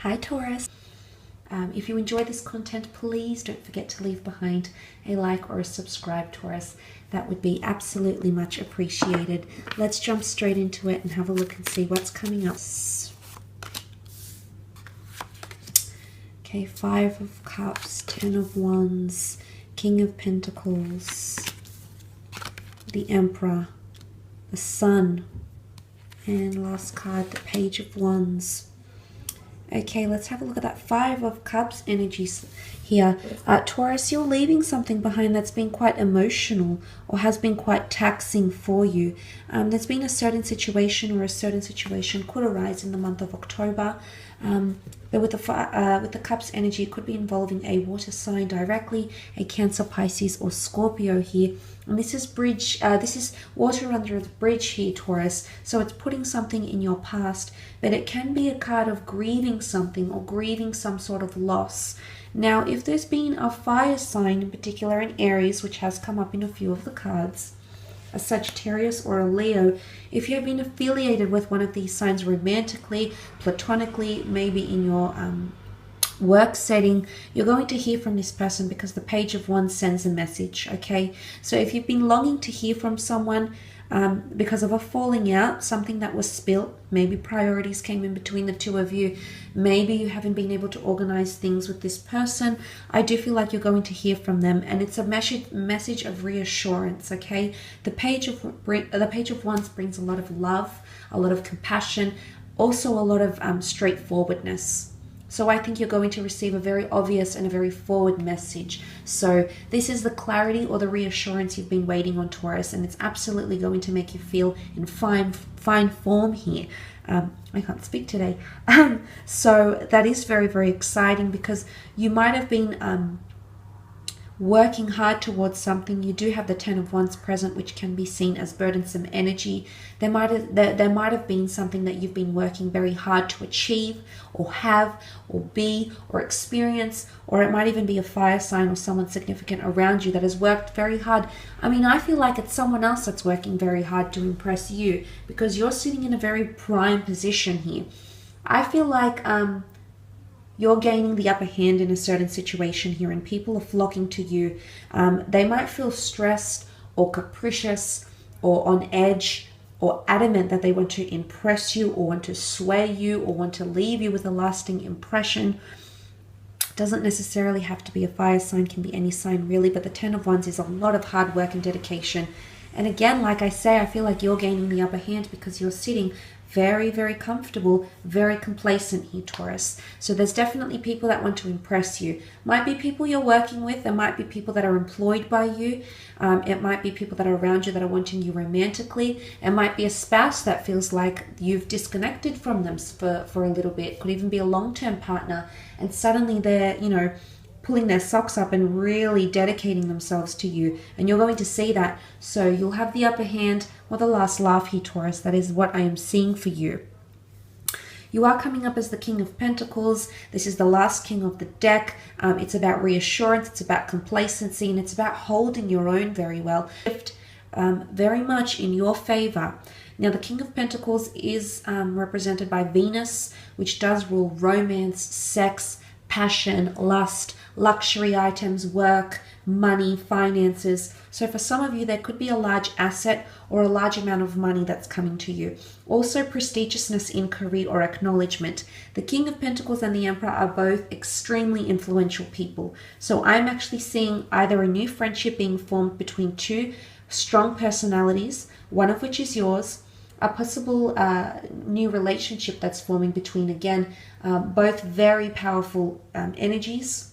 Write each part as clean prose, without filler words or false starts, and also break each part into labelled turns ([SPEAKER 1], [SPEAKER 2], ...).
[SPEAKER 1] Hi Taurus. If you enjoy this content, please don't forget to leave behind a like or a subscribe, Taurus. That would be absolutely much appreciated. Let's jump straight into it and have a look and see what's coming up. Okay, 5 of Cups, 10 of Wands, King of Pentacles, the Emperor, the Sun, and last card, the Page of Wands. Okay, let's have a look at that 5 of Cups energies here. Taurus, you're leaving something behind that's been quite emotional or has been quite taxing for you. There's been a certain situation, or a certain situation could arise in the month of October. But with the Cups energy, it could be involving a water sign directly, a Cancer, Pisces, or Scorpio here. And this is this is water under the bridge here, Taurus. So it's putting something in your past, but it can be a card of grieving something or grieving some sort of loss. Now, if there's been a fire sign, in particular an Aries, which has come up in a few of the cards, a Sagittarius or a Leo, if you have been affiliated with one of these signs romantically, platonically, maybe in your work setting, you're going to hear from this person because the Page of Wands sends a message, okay? So if you've been longing to hear from someone because of a falling out, something that was spilt, maybe priorities came in between the two of you, maybe you haven't been able to organize things with this person, I do feel like you're going to hear from them, and it's a message of reassurance, okay? The Page of Wands brings a lot of love, a lot of compassion, also a lot of straightforwardness. So I think you're going to receive a very obvious and a very forward message. So this is the clarity or the reassurance you've been waiting on, Taurus, and it's absolutely going to make you feel in fine form here. I can't speak today. So that is very, very exciting because you might have been working hard towards something. You do have the 10 of Wands present, which can be seen as burdensome energy. There might have been something that you've been working very hard to achieve or have or be or experience, or it might even be a fire sign or someone significant around you that has worked very hard. I mean, I feel like it's someone else that's working very hard to impress you because you're sitting in a very prime position here. I feel like you're gaining the upper hand in a certain situation here and people are flocking to you. They might feel stressed or capricious or on edge or adamant that they want to impress you or want to sway you or want to leave you with a lasting impression. Doesn't necessarily have to be a fire sign, can be any sign really, but the 10 of Wands is a lot of hard work and dedication. And again, like I say, I feel like you're gaining the upper hand because you're sitting very, very comfortable, very complacent here, Taurus. So there's definitely people that want to impress you. Might be people you're working with. There might be people that are employed by you. It might be people that are around you that are wanting you romantically. It might be a spouse that feels like you've disconnected from them for a little bit. Could even be a long-term partner. And suddenly they're, pulling their socks up and really dedicating themselves to you, and you're going to see that. So you'll have the upper hand or the last laugh here, Taurus. That is what I am seeing for you. You are coming up as the King of Pentacles. This is the last king of the deck. It's about reassurance, it's about complacency, and it's about holding your own very well. Very much in your favor. Now, the King of Pentacles is represented by Venus, which does rule romance, sex, passion, lust, luxury items, work, money, finances. So for some of you, there could be a large asset or a large amount of money that's coming to you. Also prestigiousness in career or acknowledgement. The King of Pentacles and the Emperor are both extremely influential people. So I'm actually seeing either a new friendship being formed between two strong personalities, one of which is yours, a possible new relationship that's forming between, again, both very powerful energies,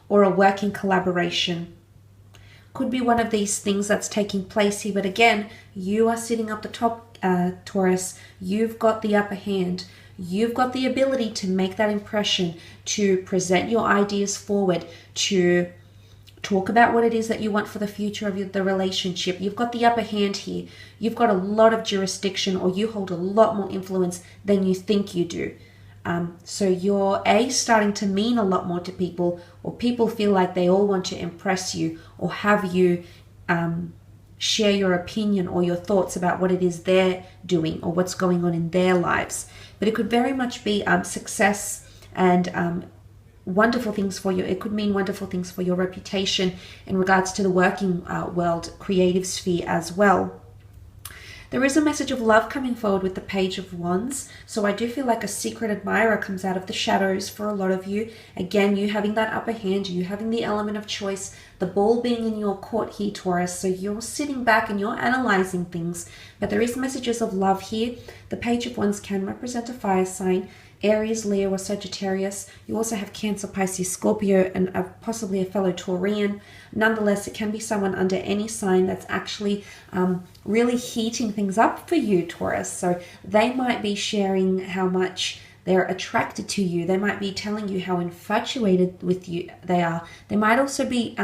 [SPEAKER 1] or a working collaboration. Could be one of these things that's taking place here, but again, you are sitting up the top, Taurus. You've got the upper hand. You've got the ability to make that impression, to present your ideas forward, to talk about what it is that you want for the future of the relationship. You've got the upper hand here. You've got a lot of jurisdiction, or you hold a lot more influence than you think you do. So you're starting to mean a lot more to people, or people feel like they all want to impress you or have you share your opinion or your thoughts about what it is they're doing or what's going on in their lives. but it could very much be success and wonderful things for you. It could mean wonderful things for your reputation in regards to the working world, creative sphere as well. There is a message of love coming forward with the Page of Wands. So I do feel like a secret admirer comes out of the shadows for a lot of you. Again, you having that upper hand, you having the element of choice, the ball being in your court here, Taurus. So you're sitting back and you're analyzing things. But there is messages of love here. The Page of Wands can represent a fire sign. Aries, Leo, or Sagittarius. You also have Cancer, Pisces, Scorpio, and possibly a fellow Taurian. Nonetheless, it can be someone under any sign that's actually really heating things up for you, Taurus. So they might be sharing how much they're attracted to you. They might be telling you how infatuated with you they are. They might also be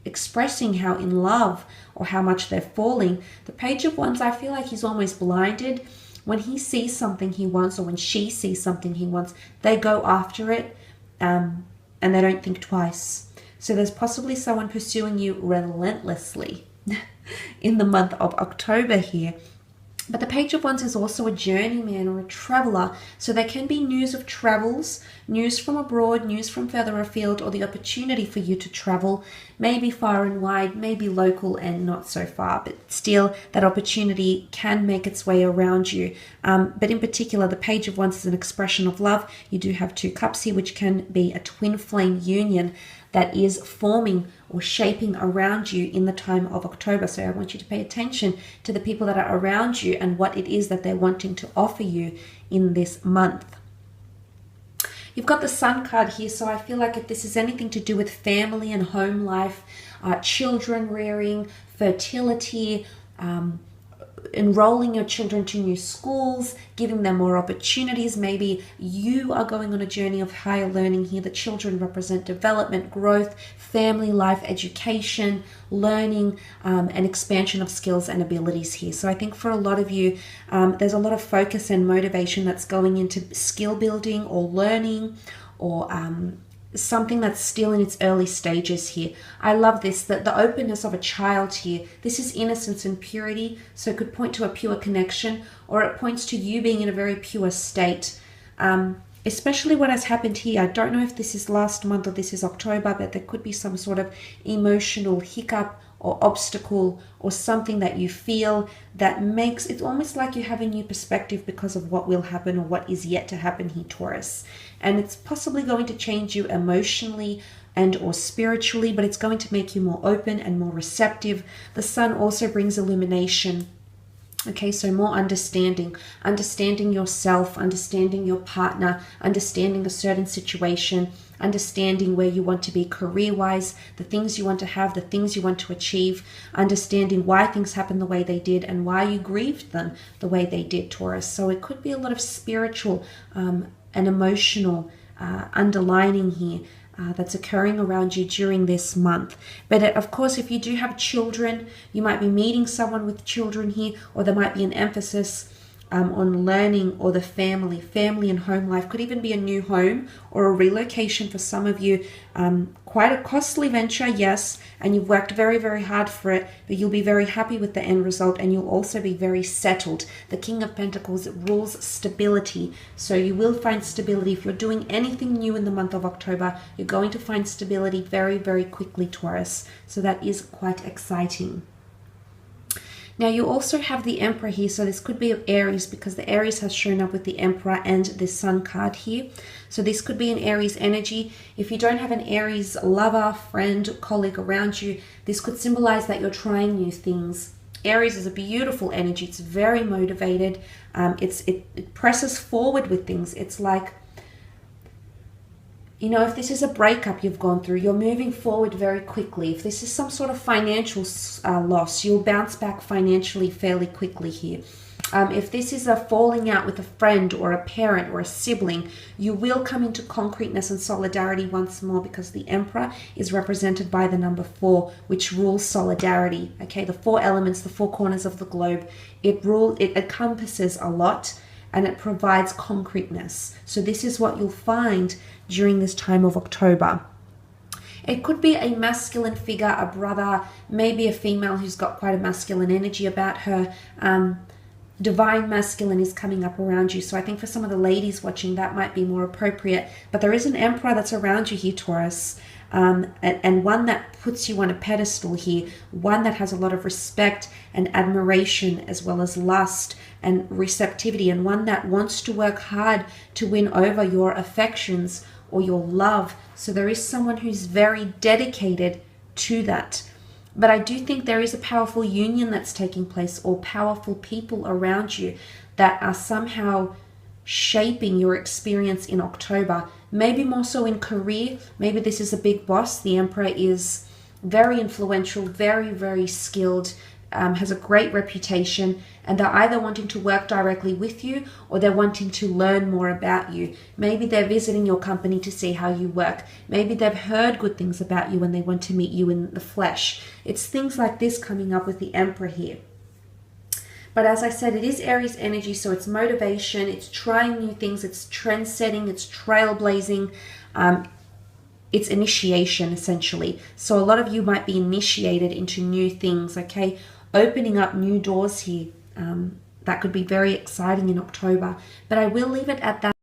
[SPEAKER 1] expressing how in love or how much they're falling. The Page of Wands, I feel like he's almost blinded. When he sees something he wants, or when she sees something he wants, they go after it and they don't think twice. So there's possibly someone pursuing you relentlessly in the month of October here. But the Page of Wands is also a journeyman or a traveler. So there can be news of travels, news from abroad, news from further afield, or the opportunity for you to travel, maybe far and wide, maybe local and not so far. But still, that opportunity can make its way around you. But in particular, the Page of Wands is an expression of love. You do have 2 cups here, which can be a twin flame union that is forming or shaping around you in the time of October. So I want you to pay attention to the people that are around you and what it is that they're wanting to offer you in this month. You've got the Sun card here, so I feel like if this is anything to do with family and home life, children rearing, fertility, enrolling your children to new schools, giving them more opportunities. Maybe you are going on a journey of higher learning here. The children represent development, growth, family life, education, learning, and expansion of skills and abilities here. So I think for a lot of you, there's a lot of focus and motivation that's going into skill building or learning or something that's still in its early stages here. I love this, that the openness of a child here. This is innocence and purity, so it could point to a pure connection, or it points to you being in a very pure state. Especially what has happened here. I don't know if this is last month or this is October, but there could be some sort of emotional hiccup or obstacle or something that you feel that makes it almost like you have a new perspective because of what will happen or what is yet to happen here, Taurus. And it's possibly going to change you emotionally and or spiritually, but it's going to make you more open and more receptive. The Sun also brings illumination. Okay, so more understanding yourself, understanding your partner, understanding a certain situation, understanding where you want to be career-wise, the things you want to have, the things you want to achieve, understanding why things happened the way they did and why you grieved them the way they did, Taurus. So it could be a lot of spiritual and emotional underlining here that's occurring around you during this month. But of course, if you do have children, you might be meeting someone with children here, or there might be an emphasis on learning or the family and home life. Could even be a new home or a relocation for some of you. Quite a costly venture, yes, and you've worked very, very hard for it, but you'll be very happy with the end result, and you'll also be very settled. The King of Pentacles rules stability, so you will find stability. If you're doing anything new in the month of October, you're going to find stability very, very quickly, Taurus. So that is quite exciting. Now you also have the Emperor here, so this could be of Aries because the Aries has shown up with the Emperor and the Sun card here. So this could be an Aries energy. If you don't have an Aries lover, friend, colleague around you, this could symbolize that you're trying new things. Aries is a beautiful energy. It's very motivated. It presses forward with things. It's like, you know, if this is a breakup you've gone through, you're moving forward very quickly. If this is some sort of financial loss, you'll bounce back financially fairly quickly here. If this is a falling out with a friend or a parent or a sibling, you will come into concreteness and solidarity once more because the Emperor is represented by the number 4, which rules solidarity. Okay, the 4 elements, the 4 corners of the globe. It encompasses a lot and it provides concreteness. So this is what you'll find during this time of October. It could be a masculine figure, a brother, maybe a female who's got quite a masculine energy about her. divine masculine is coming up around you. So I think for some of the ladies watching, that might be more appropriate. But there is an emperor that's around you here, Taurus. And one that puts you on a pedestal here, one that has a lot of respect and admiration as well as lust and receptivity, and one that wants to work hard to win over your affections or your love. So there is someone who's very dedicated to that. But I do think there is a powerful union that's taking place, or powerful people around you that are somehow shaping your experience in October. Maybe more so in career. Maybe this is a big boss. The Emperor is very influential, very, very skilled, has a great reputation, and they're either wanting to work directly with you or they're wanting to learn more about you. Maybe they're visiting your company to see how you work. Maybe they've heard good things about you and they want to meet you in the flesh. It's things like this coming up with the Emperor here. But as I said, it is Aries energy, so it's motivation, it's trying new things, it's trend setting, it's trailblazing, it's initiation essentially. So a lot of you might be initiated into new things, okay? Opening up new doors here. That could be very exciting in October. But I will leave it at that.